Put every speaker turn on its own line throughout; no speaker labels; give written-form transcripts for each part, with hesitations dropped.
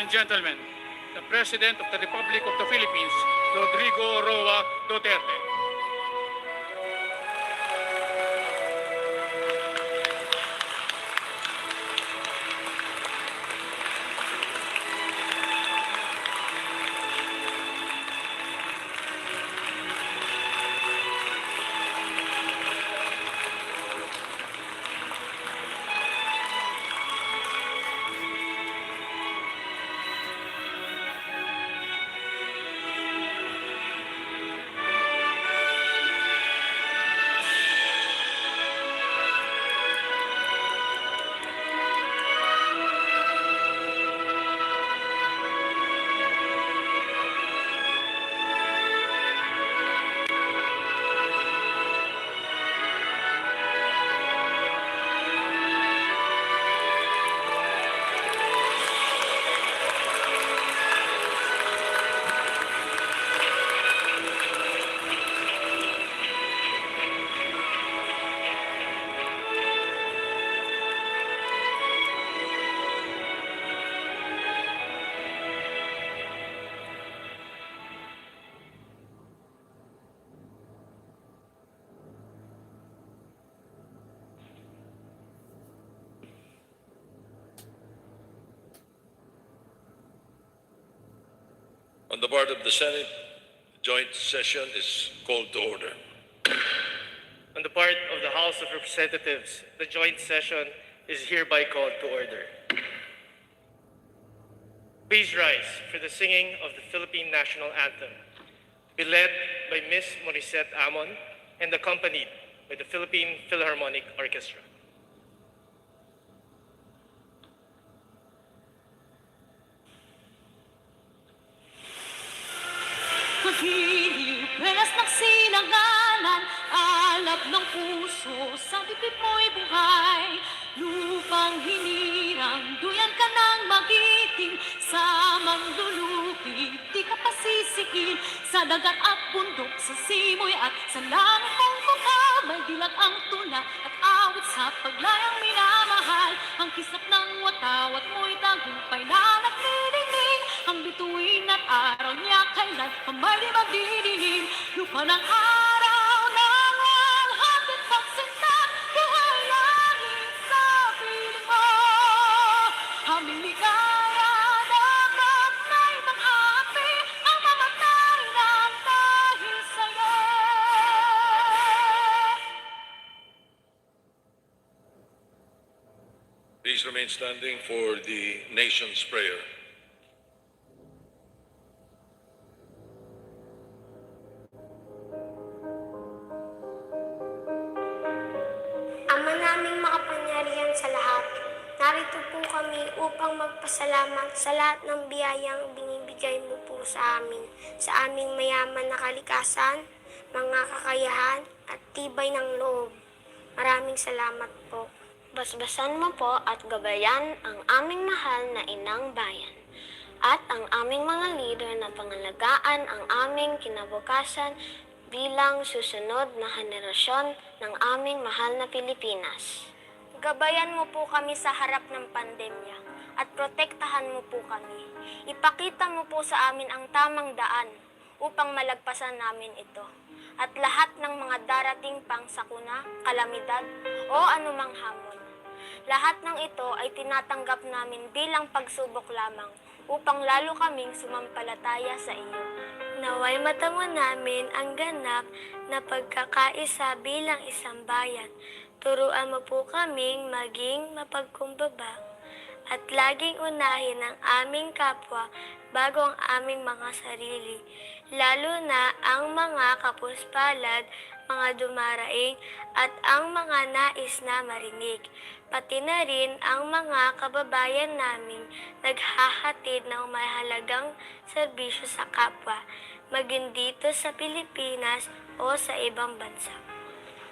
and gentlemen, the President of the Republic of the Philippines, Rodrigo Roa Duterte.
On the part of the Senate, the joint session is called to order.
On the part of the House of Representatives, the joint session is hereby called to order. Please rise for the singing of the Philippine National Anthem, be led by Ms. Morissette Amon and accompanied by the Philippine Philharmonic Orchestra.
Mahiliw, pelas ng sinangalan, alab ng puso, sa dibdib mo'y buhay. Lupang hinirang, duyan ka ng magiting, sa mandulupi, di ka pasisikin. Sa dagat at bundok, sa simoy at sa langit mong kukaw, may dilag ang tula at awit sa paglayang minamahal. Ang kisap ng watawat mo'y tagumpay na nagdidingding, ang bituin at araw niya kailan kamay di magdidilim. Lupa ng araw ng walhati pagsinta, buhay langit sa piling mo. Aming ligaya dapat na'y mang-api, ang mamatay ng dahil sa'yo.
Please remain standing for the nation's prayer.
Ama naming makapangyarihan sa lahat, narito po kami upang magpasalamat sa lahat ng biyayang binibigay mo po sa aming mayaman na kalikasan, mga kakayahan at tibay ng loob. Maraming salamat po. Basbasan mo po at gabayan ang aming mahal na inang bayan at ang aming mga leader na pangalagaan ang aming kinabukasan bilang susunod na henerasyon ng aming mahal na Pilipinas. Gabayan mo po kami sa harap ng pandemya at protektahan mo po kami. Ipakita mo po sa amin ang tamang daan upang malagpasan namin ito at lahat ng mga darating pang sakuna, kalamidad o anumang hamon. Lahat ng ito ay tinatanggap namin bilang pagsubok lamang upang lalo kaming sumampalataya sa iyo. Naway matamo namin ang ganap na pagkakaisa bilang isang bayan. Turuan mo po kaming maging mapagkumbaba at laging unahin ang aming kapwa bago ang aming mga sarili, lalo na ang mga kapuspalad, mga dumaraing at ang mga nais na marinig, pati na rin ang mga kababayan naming naghahatid ng mahalagang serbisyo sa kapwa, maging dito sa Pilipinas o sa ibang bansa.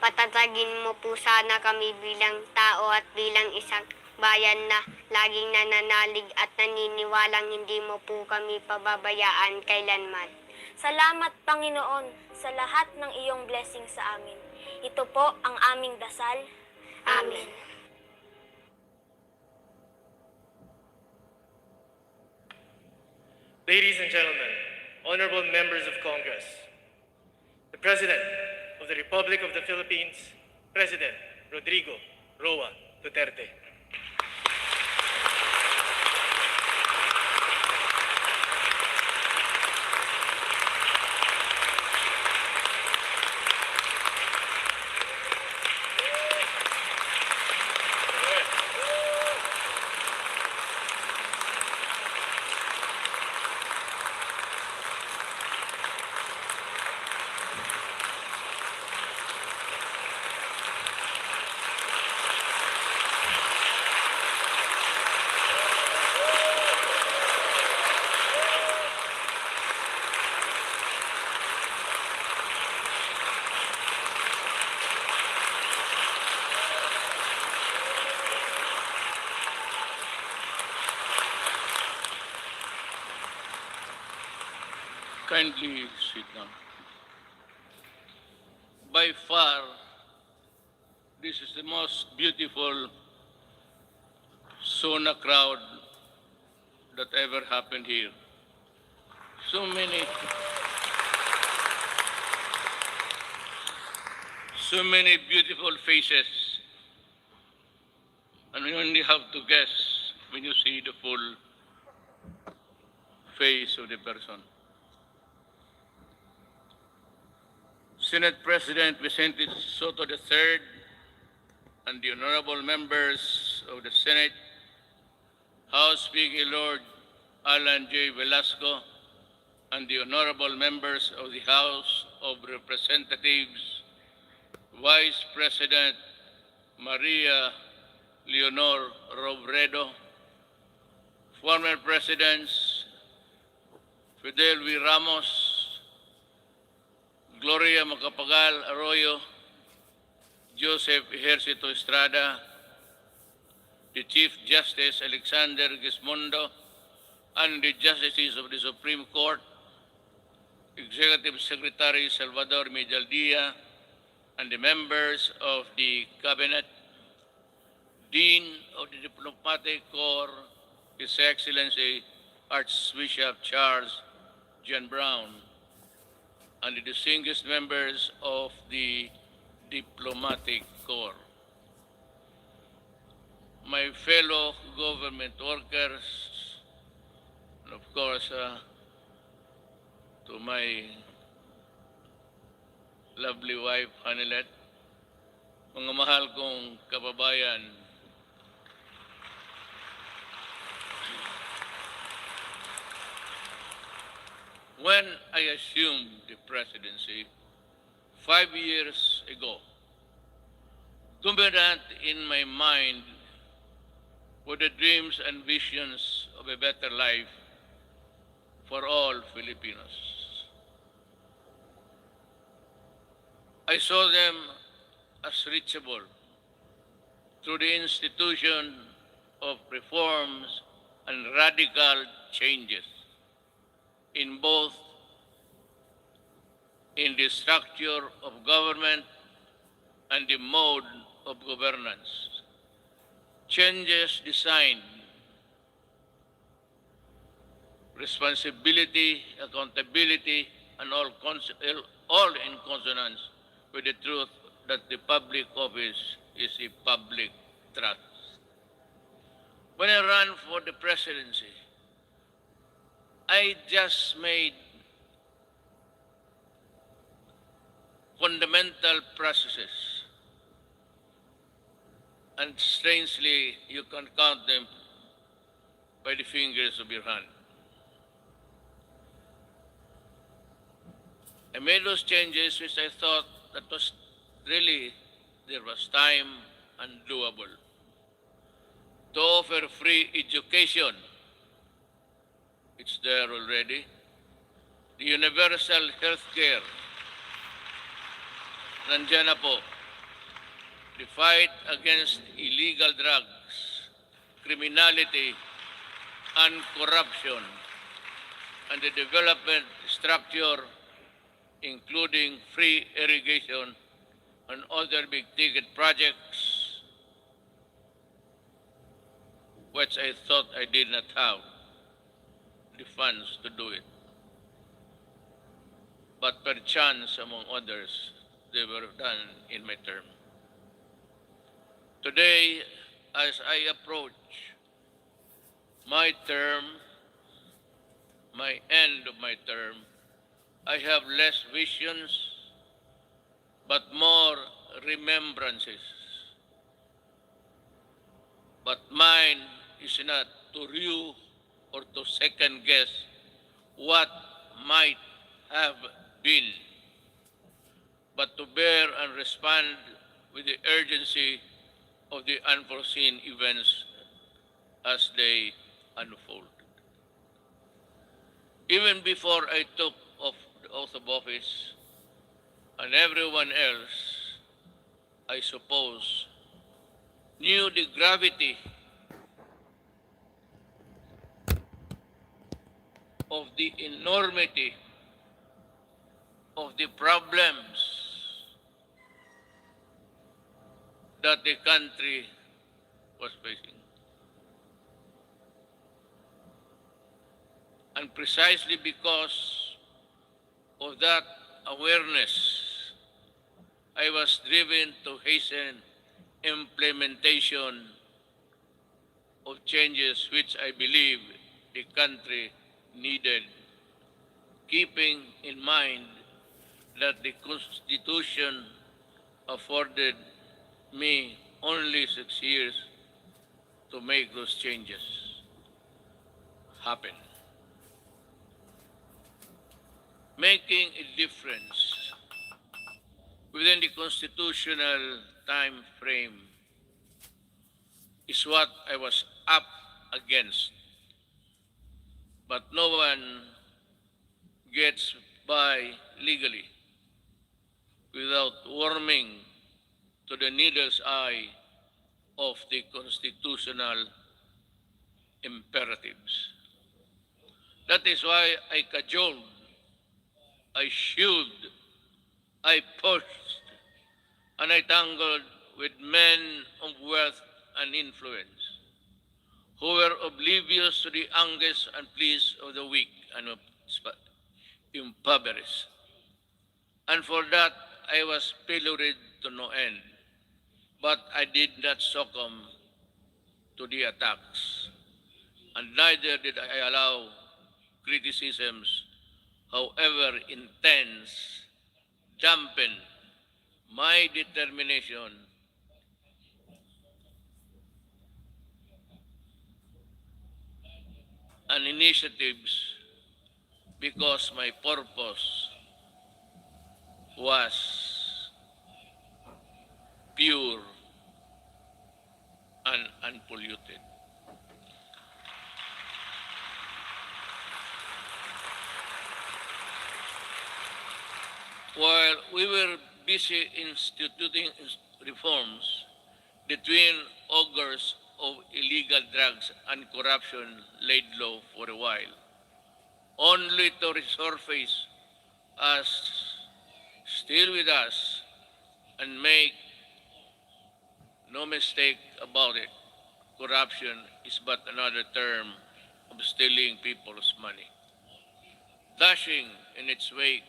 Patatagin mo po sana kami bilang tao at bilang isang bayan na laging nananalig at naniniwalang hindi mo po kami pababayaan kailanman. Salamat, Panginoon, sa lahat ng iyong blessing sa amin. Ito po ang aming dasal. Amen.
Ladies and gentlemen, honorable members of Congress, the President of the Republic of the Philippines, President Rodrigo Roa Duterte.
Kindly sit down. By far, this is the most beautiful Sona crowd that ever happened here. So many beautiful faces, and you only have to guess when you see the full face of the person. Senate President Vicente Soto III and the honorable members of the Senate, House Speaker Lord Alan J. Velasco, and the honorable members of the House of Representatives, Vice President Maria Leonor Robredo, former Presidents Fidel V. Ramos, Gloria Macapagal Arroyo, Joseph Ejercito Estrada, the Chief Justice Alexander Gismondo, and the Justices of the Supreme Court, Executive Secretary Salvador Medialdia, and the members of the Cabinet, Dean of the Diplomatic Corps, His Excellency Archbishop Charles John Brown, and the distinguished members of the Diplomatic Corps. My fellow government workers, and of course, to my lovely wife, Hanilet, mga mahal kong kababayan, when I assumed the presidency 5 years ago, dominant in my mind were the dreams and visions of a better life for all Filipinos. I saw them as reachable through the institution of reforms and radical changes in both in the structure of government and the mode of governance. Changes designed responsibility, accountability, and all in consonance with the truth that the public office is a public trust. When I ran for the presidency, I just made fundamental processes, and strangely, you can count them by the fingers of your hand. I made those changes which I thought that was really, there was time and doable. To offer free education, it's there already. The universal health care, nandiyan na po. The fight against illegal drugs, criminality, and corruption, and the development structure, including free irrigation and other big-ticket projects, which I thought I did not have. the funds to do it. But perchance, among others, they were done in my term. Today, as I approach my term, my end of my term, I have less visions, but more remembrances. But mine is not to review or to second guess what might have been, but to bear and respond with the urgency of the unforeseen events as they unfold. Even before I took the oath of office, and everyone else, I suppose, knew the gravity of the enormity of the problems that the country was facing. And precisely because of that awareness, I was driven to hasten implementation of changes which I believe the country needed, keeping in mind that the Constitution afforded me only 6 years to make those changes happen. Making a difference within the constitutional time frame is what I was up against. But no one gets by legally without warming to the needle's eye of the constitutional imperatives. That is why I cajoled, I shielded, I pushed, and I tangled with men of wealth and influence who were oblivious to the angst and pleas of the weak and impoverished. And for that, I was pilloried to no end. But I did not succumb to the attacks, and neither did I allow criticisms, however intense, dampen my determination and initiatives, because my purpose was pure and unpolluted. While we were busy instituting reforms, the twin augurs of illegal drugs and corruption laid low for a while, only to resurface as still with us. And make no mistake about it, corruption is but another term of stealing people's money, dashing in its wake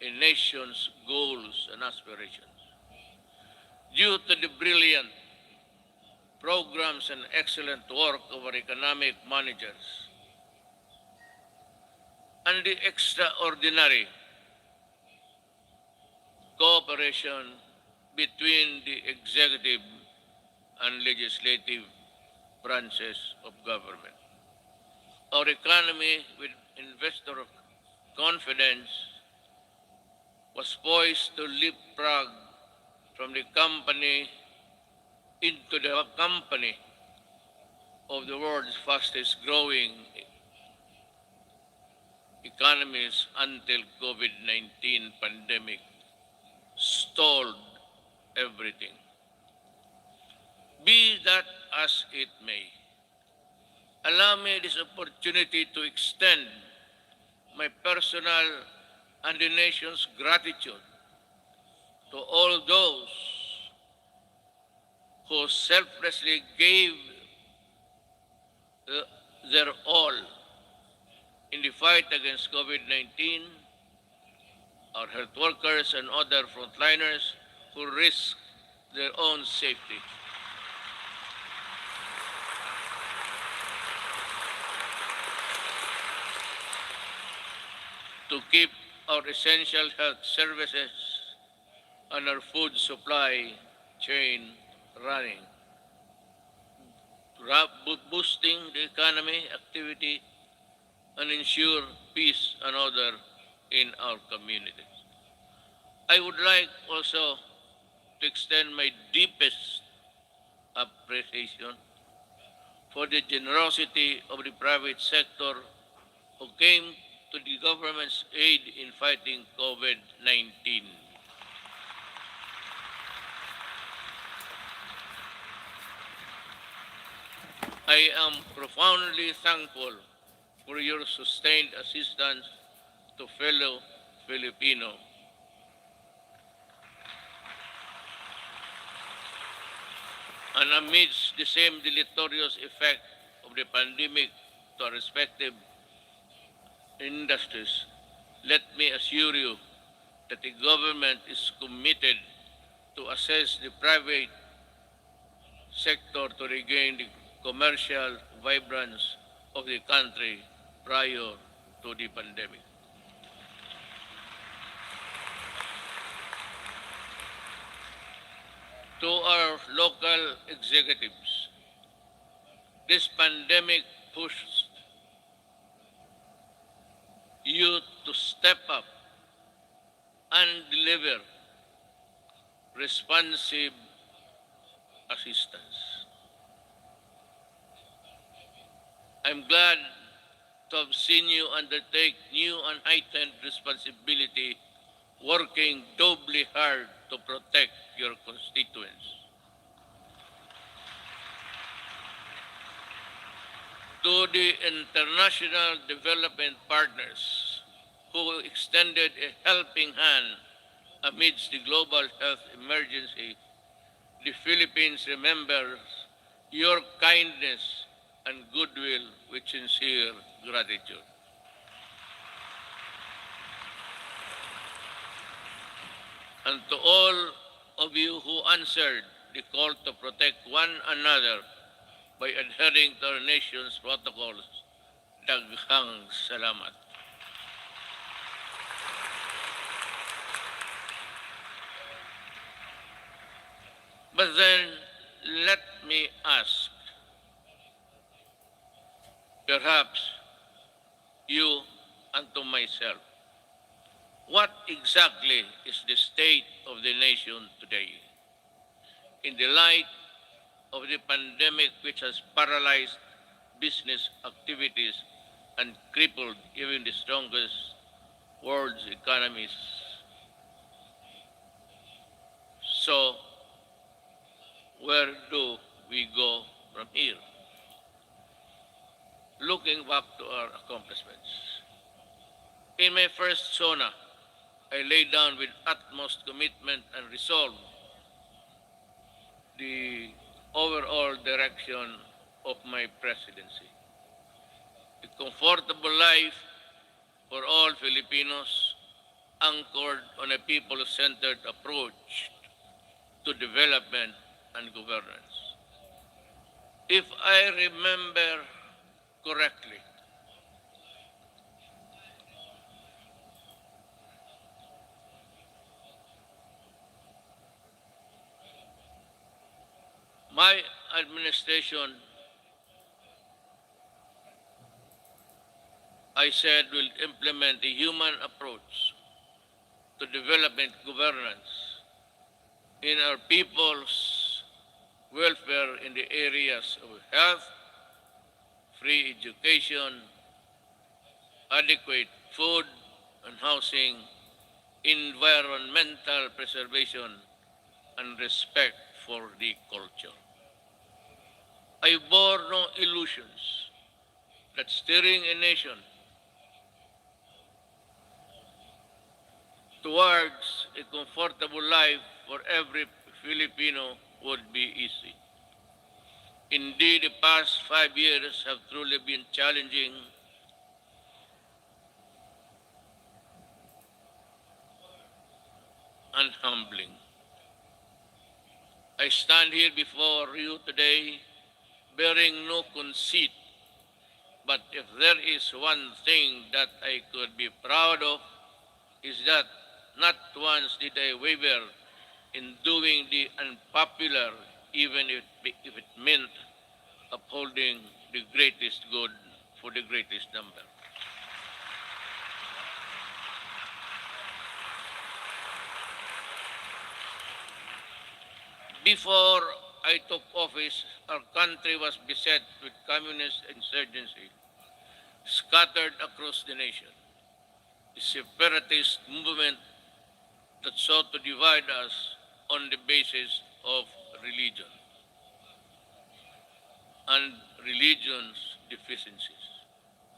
a nation's goals and aspirations. Due to the brilliant programs and excellent work of our economic managers and the extraordinary cooperation between the executive and legislative branches of government, our economy, with investor confidence, was poised to leapfrog from the company into the company of the world's fastest growing economies until COVID-19 pandemic stalled everything. Be that as it may, allow me this opportunity to extend my personal and the nation's gratitude to all those who selflessly gave their all in the fight against COVID-19, our health workers and other frontliners who risk their own safety. To keep our essential health services and our food supply chain running, boosting the economy, activity, and ensure peace and order in our communities. I would like also to extend my deepest appreciation for the generosity of the private sector who came to the government's aid in fighting COVID-19. I am profoundly thankful for your sustained assistance to fellow Filipino. And amidst the same deleterious effect of the pandemic to our respective industries, let me assure you that the government is committed to assess the private sector to regain the commercial vibrance of the country prior to the pandemic. To our local executives, this pandemic pushed you to step up and deliver responsive assistance. I'm glad to have seen you undertake new and heightened responsibility, working doubly hard to protect your constituents. To the international development partners who extended a helping hand amidst the global health emergency, the Philippines remembers your kindness and goodwill with sincere gratitude. And to all of you who answered the call to protect one another by adhering to our nation's protocols, daghang salamat. But then, let me ask, perhaps you and to myself, what exactly is the state of the nation today? In the light of the pandemic which has paralyzed business activities and crippled even the strongest world's economies. So, where do we go from here? Looking back to our accomplishments. In my first Sona, I laid down with utmost commitment and resolve the overall direction of my presidency. A comfortable life for all Filipinos anchored on a people-centered approach to development and governance. If I remember correctly, my administration, I said, will implement a human approach to development governance in our people's welfare in the areas of health, free education, adequate food and housing, environmental preservation, and respect for the culture. I bore no illusions that steering a nation towards a comfortable life for every Filipino would be easy. Indeed, the past 5 years have truly been challenging humbling. I stand here before you today bearing no conceit, but if there is one thing that I could be proud of, is that not once did I waver in doing the unpopular, even if it meant upholding the greatest good for the greatest number. Before I took office, our country was beset with communist insurgency scattered across the nation. A separatist movement that sought to divide us on the basis of religion and religion's deficiencies.